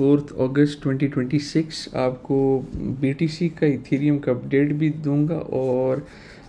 4 अगस्त 2026 आपको BTC का Ethereum का अपडेट भी दूंगा और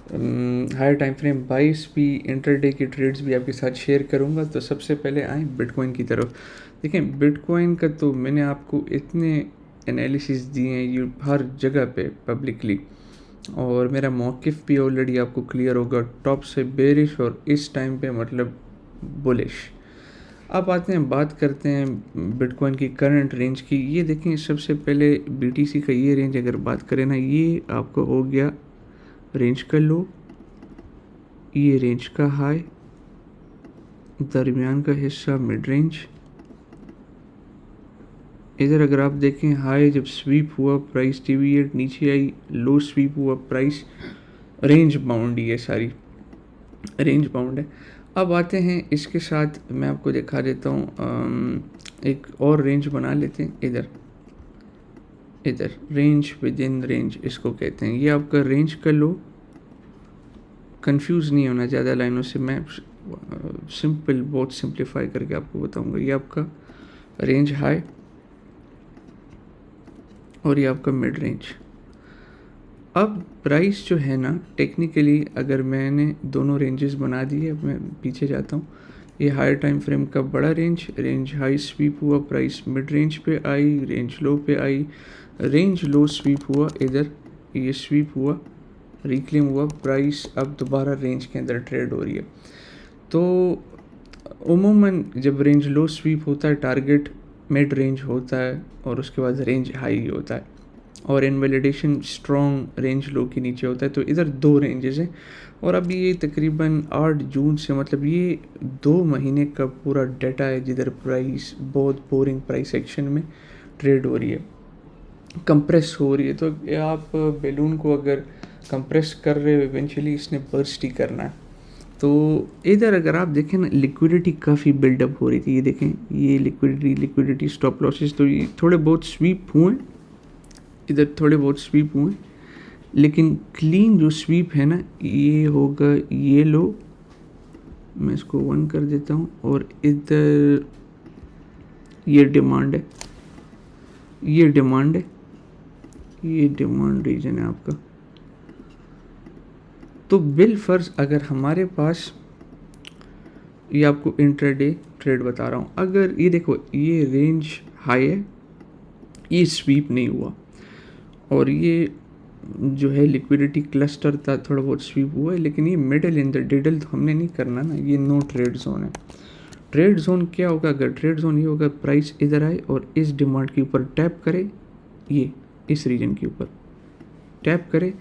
हायर टाइम फ्रेम बाइस भी इंटरडे की ट्रेड्स भी आपके साथ शेयर करूंगा। तो सबसे पहले आएँ बिटकॉइन की तरफ। देखें बिटकॉइन का तो मैंने आपको इतने एनालिसिस दिए हैं ये हर जगह पे पब्लिकली, और मेरा मौक़िफ़ भी ऑलरेडी आपको क्लियर होगा, टॉप से बेरिश और इस टाइम पे मतलब बुलिश। अब आते हैं बात करते हैं बिटकॉइन की करंट रेंज की। ये देखें सबसे पहले BTC का ये रेंज अगर बात करें ना, ये आपका हो गया रेंज का लो, ये रेंज का हाई, दरमियान का हिस्सा मिड रेंज। इधर अगर आप देखें हाई जब स्वीप हुआ प्राइस डिविएट नीचे आई, लो स्वीप हुआ प्राइस रेंज बाउंड, ये सारी रेंज बाउंड है। अब आते हैं इसके साथ मैं आपको दिखा देता हूँ, एक और रेंज बना लेते हैं। इधर रेंज विद इन रेंज इसको कहते हैं। ये आपका रेंज का लो, कंफ्यूज नहीं होना ज़्यादा लाइनों से, मैं सिंपल बहुत सिंप्लीफाई करके आपको बताऊंगा। ये आपका रेंज हाई और ये आपका मिड रेंज। अब प्राइस जो है ना टेक्निकली अगर मैंने दोनों रेंजेस बना दिए, अब मैं पीछे जाता हूँ। ये हायर टाइम फ्रेम का बड़ा रेंज हाई स्वीप हुआ, प्राइस मिड रेंज पे आई, रेंज लो पे आई, रेंज लो स्वीप हुआ, इधर ये स्वीप हुआ, रिक्लेम हुआ, प्राइस अब दोबारा रेंज के अंदर ट्रेड हो रही है। तो उमूमन जब रेंज लो स्वीप होता है टारगेट मिड रेंज होता है और उसके बाद रेंज हाई होता है, और इनवैलिडेशन स्ट्रॉन्ग रेंज लो के नीचे होता है। तो इधर दो रेंजेस हैं और अभी ये तकरीबन 8 जून से, मतलब ये 2 महीने का पूरा डाटा है जिधर प्राइस बहुत बोरिंग प्राइस एक्शन में ट्रेड हो रही है, कंप्रेस हो रही है। तो आप बैलून को अगर कंप्रेस कर रहे हो इवेंचुअली इसने बर्स्ट ही करना है। तो इधर अगर आप देखें ना लिक्विडिटी काफ़ी बिल्डअप हो रही थी, ये देखें ये लिक्विडिटी स्टॉप लॉसेस तो ये थोड़े बहुत स्वीप हुए, इधर थोड़े बहुत स्वीप हुए, लेकिन क्लीन जो स्वीप है ना ये होगा ये लो, मैं इसको 1 कर देता हूँ, और इधर ये डिमांड है, ये डिमांड है, ये डिमांड रीजन है आपका। तो बिल फर्ज अगर हमारे पास, ये आपको इंट्राडे ट्रेड बता रहा हूँ, अगर ये देखो ये रेंज हाई है, ये स्वीप नहीं हुआ, और ये जो है लिक्विडिटी क्लस्टर था थोड़ा बहुत स्वीप हुआ है, लेकिन ये मिडल इन द डिडल तो हमने नहीं करना ना, ये नो ट्रेड जोन है। ट्रेड जोन क्या होगा, अगर ट्रेड जोन ये होगा प्राइस इधर आए और इस डिमांड के ऊपर टैप करे, ये इस रीजन के ऊपर टैप करे,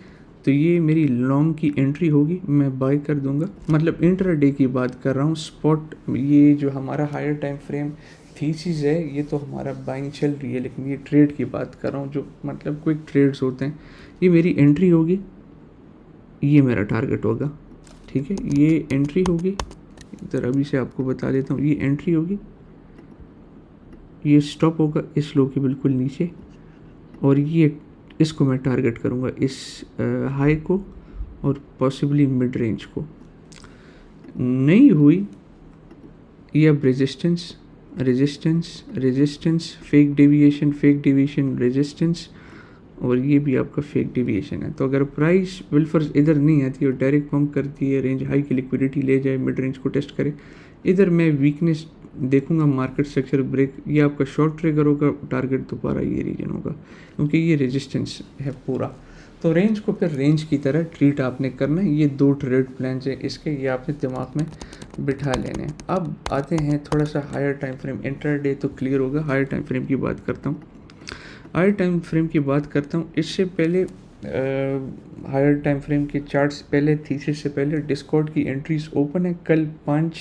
तो ये मेरी लॉन्ग की एंट्री होगी, मैं बाय कर दूंगा। मतलब इंट्राडे की बात कर रहा हूँ, स्पॉट ये जो हमारा हायर टाइम फ्रेम थीसिस है ये तो हमारा बाइंग चल रही है, लेकिन ये ट्रेड की बात कर रहा हूँ जो मतलब क्विक ट्रेड्स होते हैं। ये मेरी एंट्री होगी, ये मेरा टारगेट होगा, ठीक है, ये एंट्री होगी। इधर अभी से आपको बता देता हूँ, ये एंट्री होगी, ये स्टॉप होगा इस लो के बिल्कुल नीचे, और ये इसको मैं टारगेट करूँगा, इस हाई को और पॉसिबली मिड रेंज को। नहीं हुई ये अब resistance resistance resistance, fake deviation resistance, और ये भी आपका फेक डेविएशन है। तो अगर प्राइस विल्फर्स इधर नहीं आती और डायरेक्ट पंप करती है, रेंज हाई की लिक्विडिटी ले जाए, मिड रेंज को टेस्ट करे, इधर मैं वीकनेस देखूंगा, मार्केट स्ट्रक्चर ब्रेक, ये आपका शॉर्ट ट्रिगर होगा, टारगेट दोबारा ये रीजन होगा, क्योंकि ये रेजिस्टेंस है पूरा। तो रेंज को फिर रेंज की तरह ट्रीट आपने करना है। ये 2 ट्रेड प्लान है इसके, ये आपने दिमाग में बिठा लेने हैं। अब आते हैं थोड़ा सा हायर टाइम फ्रेम, इंट्राडे तो क्लियर होगा, हायर टाइम फ्रेम की बात करता हूँ। हायर टाइम फ्रेम की बात करता हूँ, इससे पहले हायर टाइम फ्रेम के चार्ट्स पहले थीसिस से पहले डिस्कॉर्ड की एंट्रीज ओपन है। कल 5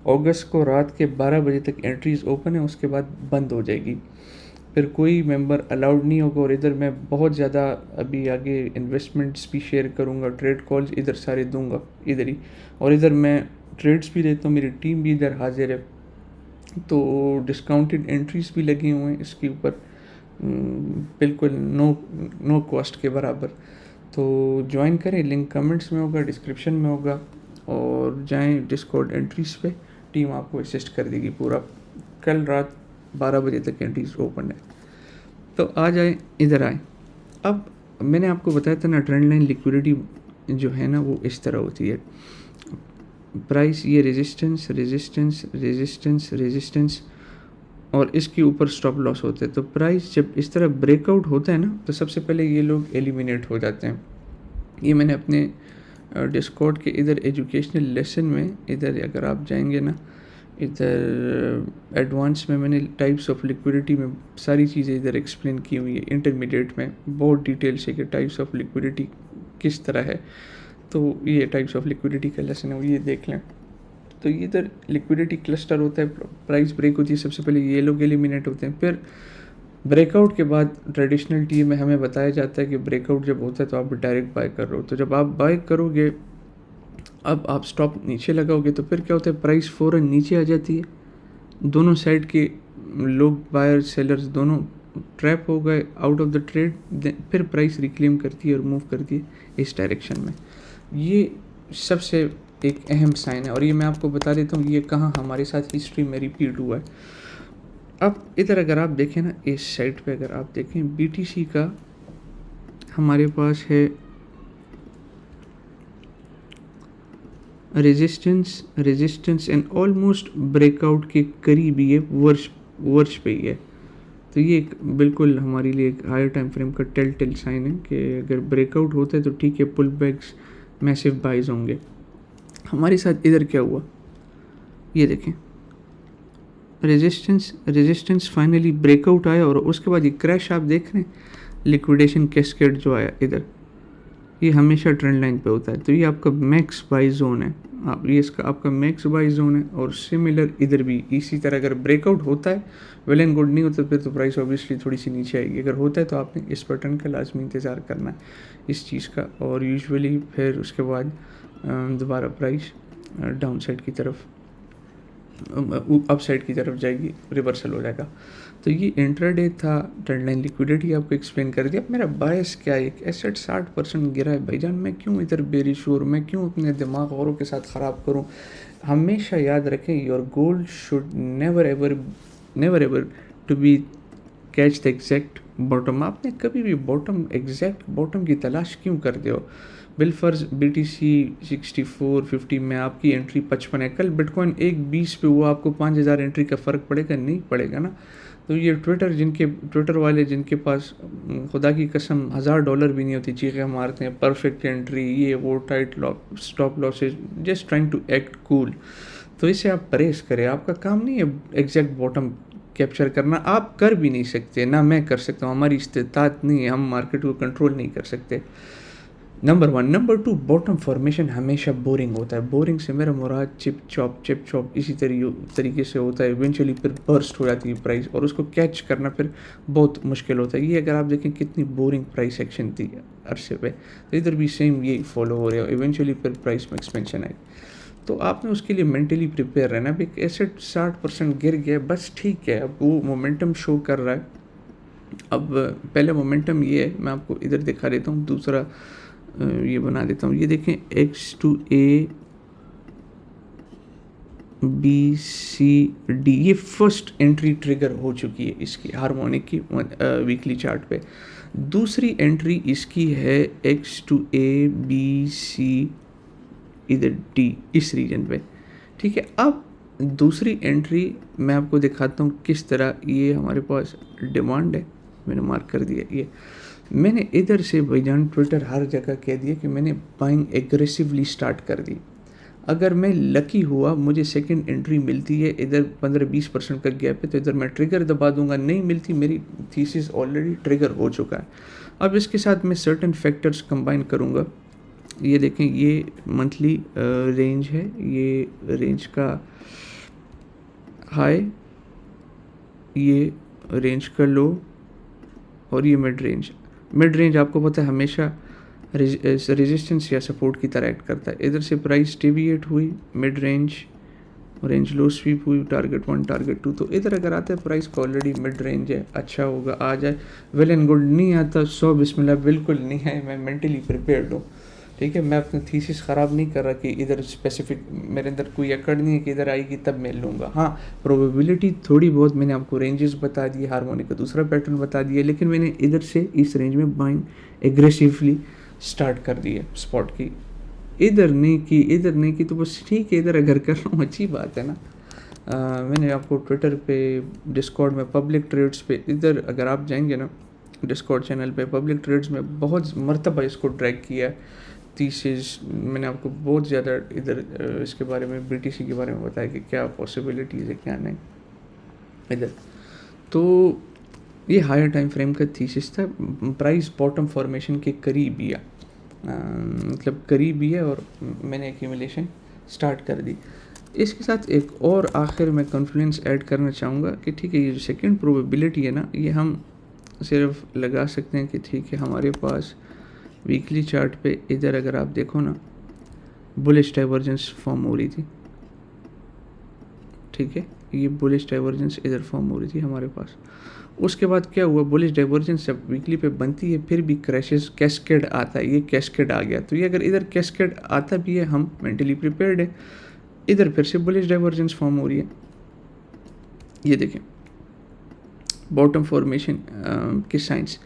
अगस्त को रात के 12 बजे तक एंट्रीज ओपन है, उसके बाद बंद हो जाएगी, फिर कोई मेंबर अलाउड नहीं होगा। और इधर मैं बहुत ज़्यादा अभी आगे इन्वेस्टमेंट्स भी शेयर करूँगा, ट्रेड कॉल्स इधर सारे दूंगा इधर ही, और इधर मैं ट्रेड्स भी देता हूँ, मेरी टीम भी इधर हाजिर है। तो डिस्काउंटेड एंट्रीज भी लगी हुए हैं इसके ऊपर, बिल्कुल नो कॉस्ट के बराबर। तो ज्वाइन करें, लिंक कमेंट्स में होगा, डिस्क्रिप्शन में होगा, और जाएं डिस्कॉर्ड एंट्रीज पे, टीम आपको असिस्ट कर देगी पूरा। कल रात 12 बजे तक एंट्रीज ओपन है। तो आ जाए, इधर आए। अब मैंने आपको बताया था ना, ट्रेंड लाइन लिक्विडिटी जो है ना वो इस तरह होती है। प्राइस ये रेजिस्टेंस रेजिस्टेंस रेजिस्टेंस रेजिस्टेंस और इसके ऊपर स्टॉप लॉस होते हैं। तो प्राइस जब इस तरह ब्रेकआउट होता है ना, तो सबसे पहले ये लोग एलिमिनेट हो जाते हैं। ये मैंने अपने डिस्कॉर्ड के इधर एजुकेशनल लेसन में, इधर अगर आप जाएंगे ना, इधर एडवांस में मैंने टाइप्स ऑफ लिक्विडिटी में सारी चीज़ें इधर एक्सप्लेन की हुई है। इंटरमीडिएट में बहुत डिटेल से कि टाइप्स ऑफ लिक्विडिटी किस तरह है। तो ये टाइप्स ऑफ लिक्विडिटी का लेसन है, वो ये देख लें। तो ये इधर लिक्विडिटी क्लस्टर होता है, प्राइस ब्रेक होती है, सबसे पहले ये लोग एलिमिनेट होते हैं। फिर ब्रेकआउट के बाद ट्रेडिशनल टी में हमें बताया जाता है कि ब्रेकआउट जब होता है तो आप डायरेक्ट बाय कर रहे हो। तो जब आप बाय करोगे, अब आप स्टॉप नीचे लगाओगे, तो फिर क्या होता है, प्राइस फ़ौरन नीचे आ जाती है। दोनों साइड के लोग, बायर सेलर्स दोनों ट्रैप हो गए आउट ऑफ द ट्रेड। फिर प्राइस रिक्लेम करती है और मूव करती है इस डायरेक्शन में। ये सबसे एक अहम साइन है, और ये मैं आपको बता देता हूँ ये कहाँ हमारे साथ हिस्ट्री में रिपीट हुआ है। अब इधर अगर आप देखें ना, इस साइड पे अगर आप देखें, BTC का हमारे पास है रेजिस्टेंस एंड ऑलमोस्ट ब्रेकआउट के करीब ये वर्ष पे ही है। तो ये एक बिल्कुल हमारे लिए एक हायर टाइम फ्रेम का टेल साइन है कि अगर ब्रेकआउट होता है तो ठीक है, पुल बैक्स मैसिव बाइज होंगे। हमारे साथ इधर क्या हुआ, ये देखें, रेजिस्टेंस फाइनली ब्रेकआउट आया और उसके बाद ये क्रैश आप देख रहे हैं, लिक्विडेशन कैस्केड जो आया इधर, ये हमेशा ट्रेंड लाइन पे होता है। तो ये आपका मैक्स बाई जोन है, आप ये इसका आपका मैक्स बाई जोन है। और सिमिलर इधर भी इसी तरह अगर ब्रेकआउट होता है, वेल एंड गुड, नहीं होता फिर तो प्राइस ऑब्वियसली थोड़ी सी नीचे आएगी। अगर होता है तो आपने इस पैटर्न का लाजमी इंतज़ार करना है इस चीज़ का, और यूजुअली फिर उसके बाद दोबारा प्राइस डाउन साइड की तरफ, अप साइड की तरफ जाएगी, रिवर्सल हो जाएगा। तो ये इंट्राडे था, ट्रेंड लाइन लिक्विडिटी आपको एक्सप्लेन कर दिया। अब मेरा बायस क्या है, एक एसेट 60% गिरा है भाईजान, मैं क्यों इधर बेरिश हूँ, मैं क्यों अपने दिमाग औरों के साथ ख़राब करूँ। हमेशा याद रखें, your goal should never ever to be catch the exact bottom. आपने कभी भी एग्जैक्ट बॉटम की तलाश क्यों करते हो। बिलफर्ज BTC 6450 में आपकी एंट्री 55 है, कल बिटकॉइन 1.20 पे हुआ, आपको 5000 एंट्री का फ़र्क पड़ेगा, नहीं पड़ेगा ना। तो ये ट्विटर वाले जिनके पास खुदा की कसम $1000 भी नहीं होती, चीखें मारते हैं परफेक्ट एंट्री, ये वो, tight stop losses, just trying to act cool. तो इससे आप परहेज़ करें, आपका काम नहीं है एग्जैक्ट बॉटम कैप्चर करना, आप कर भी नहीं सकते, ना मैं कर सकता हूँ, हमारी इस्तेताअत नहीं है, हम मार्केट को कंट्रोल नहीं कर सकते। नंबर 1। नंबर 2, बॉटम फॉर्मेशन हमेशा बोरिंग होता है। बोरिंग से मेरा मुराद चिप चॉप इसी तरीके से होता है। इवेंचुअली फिर बर्स्ट हो जाती है प्राइस, और उसको कैच करना फिर बहुत मुश्किल होता है। ये अगर आप देखें कितनी बोरिंग प्राइस एक्शन थी अरसे पे, तो इधर भी सेम यही फॉलो हो रहा है। इवेंचुअली फिर प्राइस में एक्सपेंशन आई, तो आपने उसके लिए मेंटली प्रिपेयर रहना। अब एक एसेट 60% गिर गया, बस ठीक है, अब वो मोमेंटम शो कर रहा है। अब पहले मोमेंटम ये है, मैं आपको इधर दिखा देता हूँ, दूसरा ये बना देता हूँ। ये देखें, X2A BCD, ये फर्स्ट एंट्री ट्रिगर हो चुकी है इसकी हार्मोनिक की वीकली चार्ट पे। दूसरी एंट्री इसकी है X2A BC इधर D, इस रीजन पे, ठीक है। अब दूसरी एंट्री मैं आपको दिखाता हूँ किस तरह ये हमारे पास डिमांड है, मैंने मार्क कर दिया। ये मैंने इधर से भाईजान ट्विटर हर जगह कह दिया कि मैंने बाइंग एग्रेसिवली स्टार्ट कर दी। अगर मैं लकी हुआ, मुझे सेकंड एंट्री मिलती है, इधर 15-20% का गैप है, तो इधर मैं ट्रिगर दबा दूंगा। नहीं मिलती, मेरी थीसिस ऑलरेडी ट्रिगर हो चुका है। अब इसके साथ मैं सर्टेन फैक्टर्स कंबाइन करूंगा। ये देखें, ये मंथली रेंज है, ये रेंज का हाई, ये रेंज का लो, और ये मिड रेंज आपको पता है हमेशा रेजिस्टेंस या सपोर्ट की तरह एक्ट करता है। इधर से प्राइस डेविएट हुई, मिड रेंज लो स्वीप हुई, टारगेट 1 टारगेट 2, तो इधर अगर आता है प्राइस का ऑलरेडी मिड रेंज है, अच्छा होगा आ जाए, वेल एंड गुड। नहीं आता 100 बिस्मिल्लाह, बिल्कुल नहीं है, मैं मेंटली प्रिपेयर्ड हूँ, ठीक है, मैं अपना थीसिस ख़राब नहीं कर रहा कि इधर स्पेसिफिक मेरे अंदर कोई अकड़ नहीं है कि इधर आएगी तब मैं लूँगा। हाँ, प्रोबेबिलिटी थोड़ी बहुत मैंने आपको रेंजेस बता दिए, हार्मोनिक का दूसरा पैटर्न बता दिया, लेकिन मैंने इधर से इस रेंज में बाइंग एग्रेसिवली स्टार्ट कर दी है स्पॉट की। इधर नहीं की तो बस ठीक है, इधर अगर कर रहा हूँ अच्छी बात है ना। मैंने आपको ट्विटर पे, डिस्कॉर्ड में, पब्लिक ट्रेड्स पे, इधर अगर आप जाएंगे ना डिस्कॉर्ड चैनल पे, पब्लिक ट्रेड्स में बहुत मरतबा इसको ड्रैग किया है। थीसिस मैंने आपको बहुत ज़्यादा इधर इसके बारे में, BTC के बारे में बताया कि क्या पॉसिबिलिटीज़ है क्या नहीं इधर। तो ये हायर टाइम फ्रेम का थीसिस था। प्राइस बॉटम फॉर्मेशन के करीब ही है, मतलब करीब ही है, और मैंने एक्यूमुलेशन स्टार्ट कर दी। इसके साथ एक और आखिर में कॉन्फ्लुएंस ऐड करना चाहूँगा कि ठीक है, ये जो सेकंड प्रोबेबिलिटी है ना, ये हम सिर्फ लगा सकते हैं कि ठीक है, हमारे पास वीकली चार्ट पे इधर अगर आप देखो ना, बुलिश डाइवर्जेंस फॉर्म हो रही थी। ठीक है, ये बुलिश डाइवर्जेंस इधर फॉर्म हो रही थी हमारे पास। उसके बाद क्या हुआ, बुलिश डाइवर्जेंस जब वीकली पे बनती है फिर भी क्रैशेस, कैस्केड आता है, ये कैस्केड आ गया। तो ये अगर इधर कैस्केड आता भी है, हम मेंटली प्रिपेयर्ड है। इधर फिर से बुलिश डाइवर्जेंस फॉर्म हो रही है, ये देखें बॉटम फॉर्मेशन के साइंस।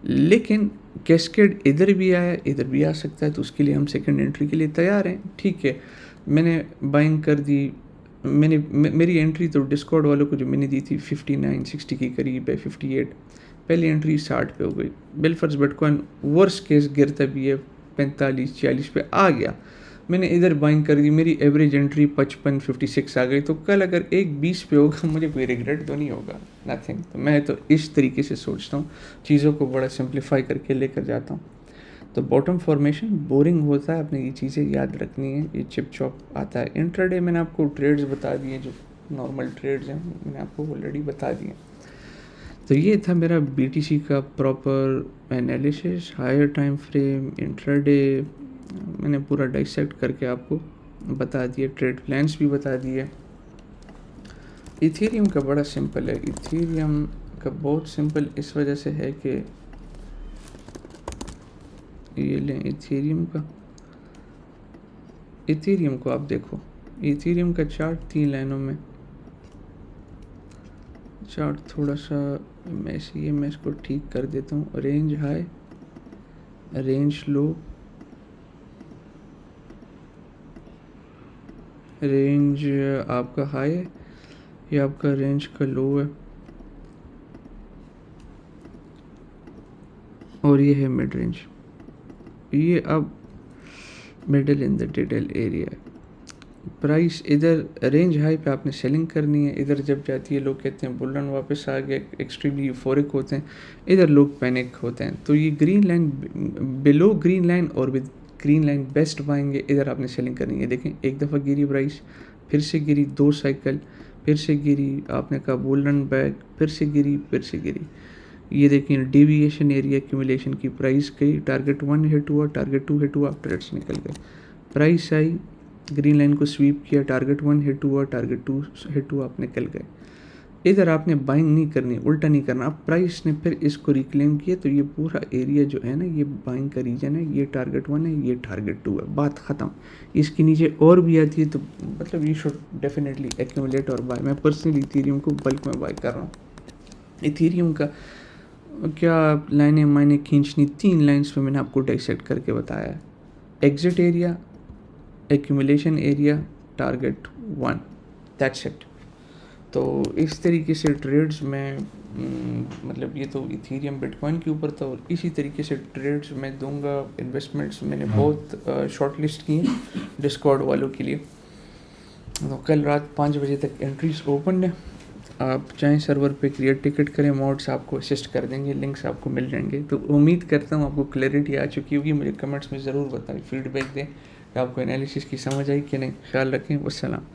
लेकिन कैस्केड इधर भी आया, इधर भी आ सकता है, तो उसके लिए हम सेकंड एंट्री के लिए तैयार हैं। ठीक है, मैंने बाइंग कर दी। मेरी एंट्री तो डिस्कॉर्ड वालों को जो मैंने दी थी 59-60 के करीब है, 58। पहली एंट्री 60 पे हो गई। बिलफर्स बिटकॉइन वर्स केस गिरता भी है, 45-46 पे आ गया। मैंने इधर बाइंग कर दी, मेरी एवरेज एंट्री 55-56 आ गई। तो कल अगर एक 20 पे होगा, मुझे कोई रिग्रेट तो नहीं होगा, नथिंग। तो मैं तो इस तरीके से सोचता हूँ, चीज़ों को बड़ा सिंप्लीफाई करके लेकर जाता हूँ। तो बॉटम फॉर्मेशन बोरिंग होता है, आपने ये चीज़ें याद रखनी है। ये चिप चॉप आता है। इंट्राडे मैंने आपको ट्रेड्स बता दिए, जो नॉर्मल ट्रेड्स हैं मैंने आपको ऑलरेडी बता दिए। तो ये था मेरा BTC का proper analysis, higher time frame, intraday मैंने पूरा डाइसेक्ट करके आपको बता दिया, ट्रेड प्लान्स भी बता दिए। इथेरियम का बड़ा सिंपल है। इथेरियम का बहुत सिंपल इस वजह से है कि ये लें इथेरियम को आप देखो, इथेरियम का चार्ट 3 लाइनों में चार्ट थोड़ा सा मैं इसको ठीक कर देता हूँ। रेंज हाई, रेंज लो, रेंज आपका हाई है, ये आपका रेंज का लो है, और ये है मिड रेंज। ये अब middle in the detail area है। प्राइस इधर रेंज हाई पे आपने सेलिंग करनी है। इधर जब जाती है लोग कहते हैं बुल रन वापस आ गया, एक्सट्रीमली यूफोरिक होते हैं, इधर लोग पैनिक होते हैं। तो ये green line, below green line और विद ग्रीन लाइन बेस्ट बाएंगे, इधर आपने सेलिंग करनी है। देखें एक दफ़ा गिरी प्राइस, फिर से गिरी, 2 साइकिल, फिर से गिरी, आपने कहा बुल रन बैक, फिर से गिरी, फिर से गिरी। ये देखिए डेविएशन एरिया एक्यूमुलेशन की, प्राइस गई, टारगेट 1 हिट हुआ, टारगेट 2 हिट हुआ, ट्रेड्स निकल गए। प्राइस आई, ग्रीन लाइन को स्वीप किया, टारगेट 1 हिट हुआ, टारगेट 2 हिट हुआ, आप निकल गए। इधर आपने बाइंग नहीं करनी, उल्टा नहीं करना। अब प्राइस ने फिर इसको रिक्लेम किया, तो ये पूरा एरिया जो है ना, ये बाइंग का रीजन है, ये टारगेट 1 है, ये टारगेट 2 है, बात ख़त्म। इसके नीचे और भी आती है तो मतलब यू शुड डेफिनेटली एक्यूमुलेट और बाय। मैं पर्सनली इथेरियम को बल्क में बाय कर रहा हूँ। इथेरियम का क्या लाइनें मायने खींचनी, 3 लाइन्स पे मैंने आपको डाइसेक्ट करके बताया है। Exit area, accumulation area, target 1, that's it. तो इस तरीके से ट्रेड्स में मतलब ये तो इथेरियम बिटकॉइन के ऊपर था, और इसी तरीके से ट्रेड्स मैं दूंगा। इन्वेस्टमेंट्स मैंने बहुत शॉर्ट लिस्ट की हैं डिस्कॉर्ड वालों के लिए। तो कल रात 5 बजे तक एंट्रीज ओपन है। आप चाहें सर्वर पे क्रिएट टिकट करें, मॉड्स आपको असिस्ट कर देंगे, लिंक्स आपको मिल जाएंगे। तो उम्मीद करता हूँ आपको क्लैरिटी आ चुकी होगी। मुझे कमेंट्स में ज़रूर बताएं, फीडबैक दें कि आपको एनालिसिस की समझ आई कि नहीं। ख्याल रखें, वस्सलाम।